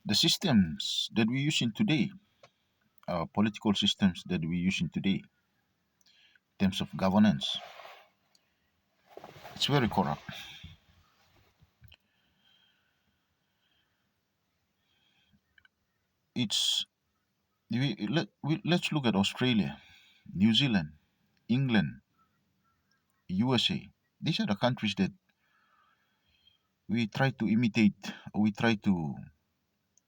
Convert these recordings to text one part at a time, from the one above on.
The systems that we use in today, political systems that we use in today, in terms of governance, it's very corrupt. It's let's look at Australia, New Zealand, England, USA. These are the countries that we try to imitate, or we try to,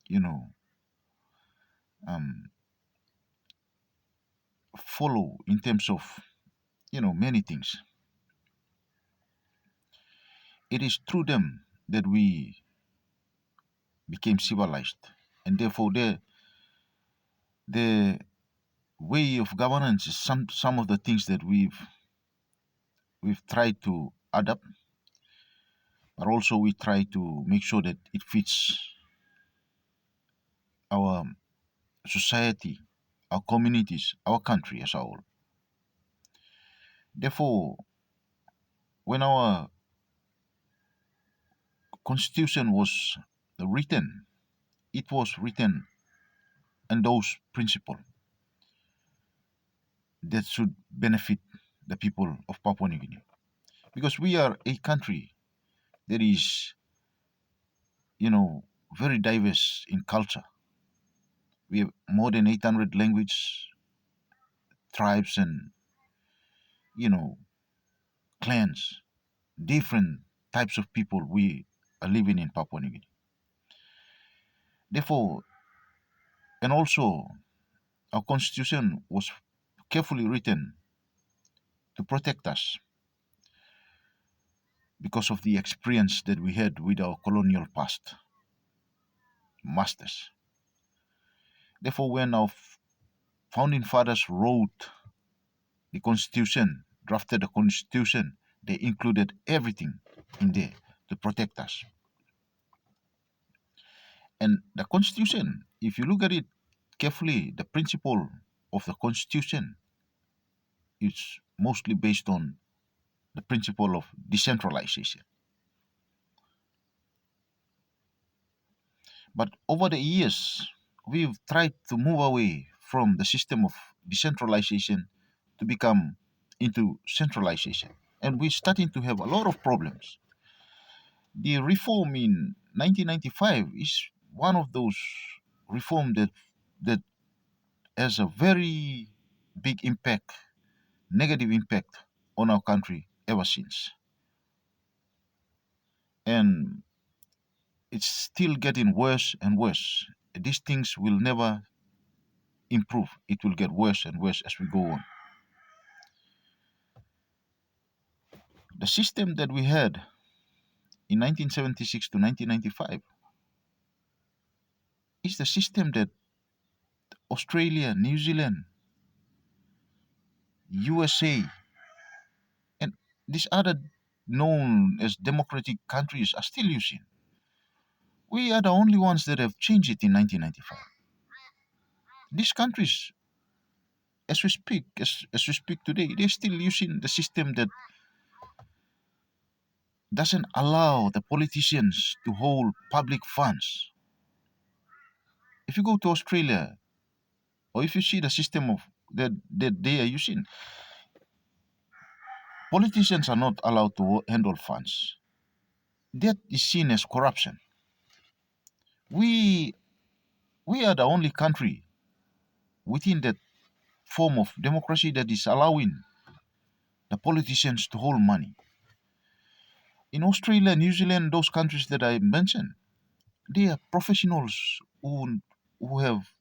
you know, um, follow in terms of, many things. It is through them that we became civilized, and therefore the way of governance is some of the things that we've tried to adapt, but also we try to make sure that it fits our society, our communities, our country as a whole. Therefore, when our constitution was written, it was written and those principles that should benefit the people of Papua New Guinea. Because we are a country that is, you know, very diverse in culture. We have more than 800 language, tribes, and, you know, clans, different types of people we are living in Papua New Guinea. Therefore, and also, our constitution was carefully written to protect us because of the experience that we had with our colonial past masters. Therefore, when our founding fathers wrote the Constitution, drafted the Constitution, they included everything in there to protect us. And the Constitution, if you look at it carefully, the principle of the Constitution is mostly based on the principle of decentralization. But over the years, we've tried to move away from the system of decentralization to become into centralization. And we're starting to have a lot of problems. The reform in 1995 is one of those reform that has a very big impact, negative impact on our country ever since. And it's still getting worse and worse. These things will never improve. It will get worse and worse as we go on. The system that we had in 1976 to 1995 is the system that Australia, New Zealand, USA, and these other known as democratic countries are still using. We are the only ones that have changed it in 1995. These countries, as we speak today, they're still using the system that doesn't allow the politicians to hold public funds. If you go to Australia, or if you see the system of that they are using, politicians are not allowed to handle funds. That is seen as corruption. We we are the only country within that form of democracy that is allowing the politicians to hold money. In Australia, New Zealand, those countries that I mentioned, they are professionals who have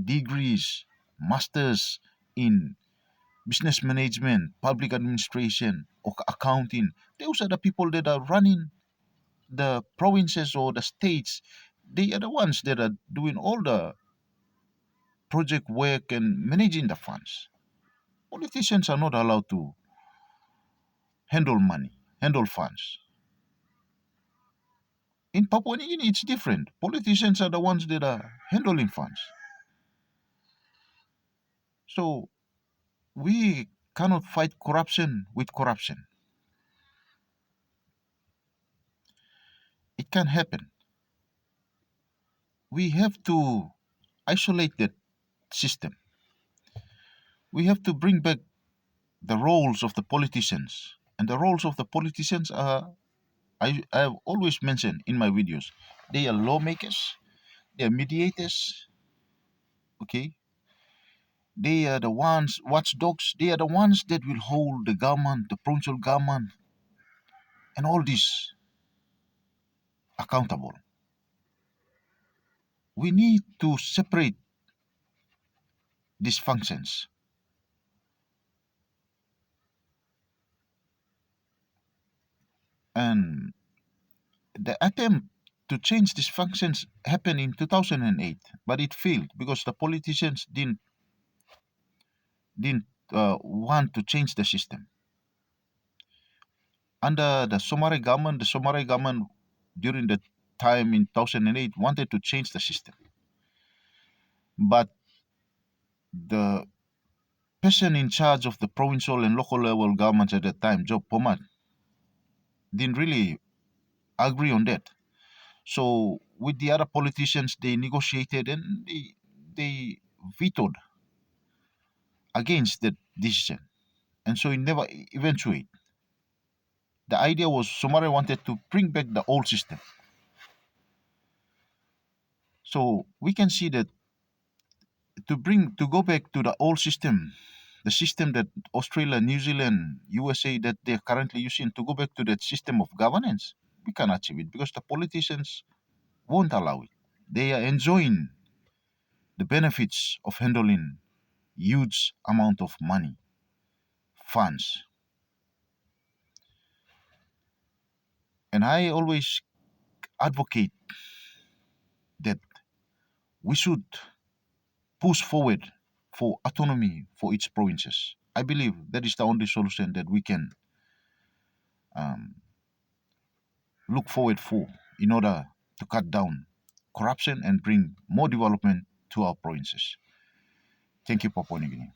degrees, masters in business management, public administration, or accounting. Those are the people that are running the provinces or the states. They are the ones that are doing all the project work and managing the funds. Politicians are not allowed to handle money, handle funds. In Papua New Guinea, it's different. Politicians are the ones that are handling funds. So we cannot fight corruption with corruption. It can happen. we have to isolate that system. We have to bring back the roles of the politicians. And the roles of the politicians are, I have always mentioned in my videos, they are lawmakers, they are mediators, okay? They are the ones, watchdogs, they are the ones that will hold the government, the provincial government, and all this accountable. We need to separate these functions. And the attempt to change these functions happened in 2008, but it failed because the politicians didn't want to change the system. Under the Somare government during the time in 2008 wanted to change the system, but the person in charge of the provincial and local level governments at that time, Joe Pomat, didn't really agree on that. So with the other politicians, they negotiated and they vetoed against that decision, and so it never eventuated. The idea was Somare wanted to bring back the old system. So we can see that to go back to the old system, the system that Australia, New Zealand, USA that they're currently using, to go back to that system of governance, we can achieve it because the politicians won't allow it. They are enjoying the benefits of handling huge amount of money, funds. And I always advocate that we should push forward for autonomy for each provinces. I believe that is the only solution that we can um, look forward for in order to cut down corruption and bring more development to our provinces. Thank you, Papua New Guinea.